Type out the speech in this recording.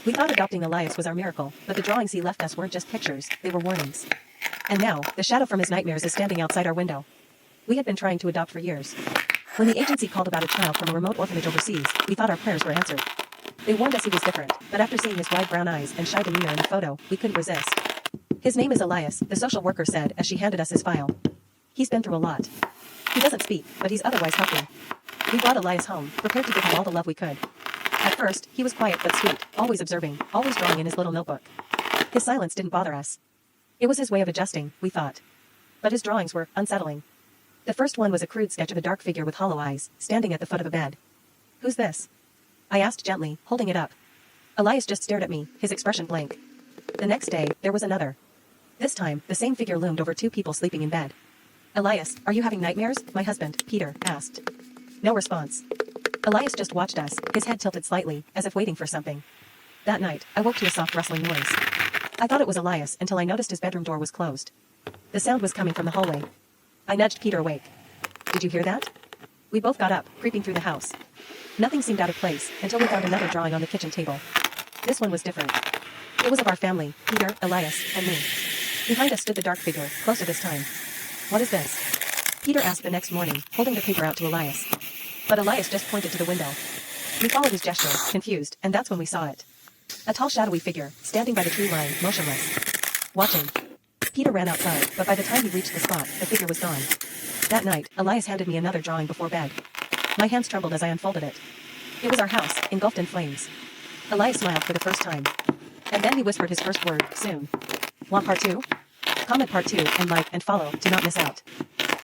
We thought adopting Elias was our miracle, but the drawings he left us weren't just pictures, they were warnings. And now, the shadow from his nightmares is standing outside our window. We had been trying to adopt for years. When the agency called about a child from a remote orphanage overseas, we thought our prayers were answered. They warned us he was different, but after seeing his wide brown eyes and shy demeanor in the photo, we couldn't resist. His name is Elias, the social worker said as she handed us his file. He's been through a lot. He doesn't speak, but he's otherwise healthy. We brought Elias home, prepared to give him all the love we could. At first, he was quiet but sweet, always observing, always drawing in his little notebook. His silence didn't bother us. It was his way of adjusting, we thought. But his drawings were unsettling. The first one was a crude sketch of a dark figure with hollow eyes, standing at the foot of a bed. "Who's this?" I asked gently, holding it up. Elias just stared at me, his expression blank. The next day, there was another. This time, the same figure loomed over two people sleeping in bed. "Elias, are you having nightmares?" my husband, Peter, asked. No response. Elias just watched us, his head tilted slightly, as if waiting for something. That night, I woke to a soft rustling noise. I thought it was Elias until I noticed his bedroom door was closed. The sound was coming from the hallway. I nudged Peter awake. "Did you hear that?" We both got up, creeping through the house. Nothing seemed out of place, until we found another drawing on the kitchen table. This one was different. It was of our family, Peter, Elias, and me. Behind us stood the dark figure, closer this time. "What is this?" Peter asked the next morning, holding the paper out to Elias. But Elias just pointed to the window. We followed his gesture, confused, and that's when we saw it. A tall shadowy figure, standing by the tree line, motionless. Watching. Peter ran outside, but by the time he reached the spot, the figure was gone. That night, Elias handed me another drawing before bed. My hands trembled as I unfolded it. It was our house, engulfed in flames. Elias smiled for the first time. And then he whispered his first word, soon. Want part 2? Comment part 2 and like and follow to not miss out.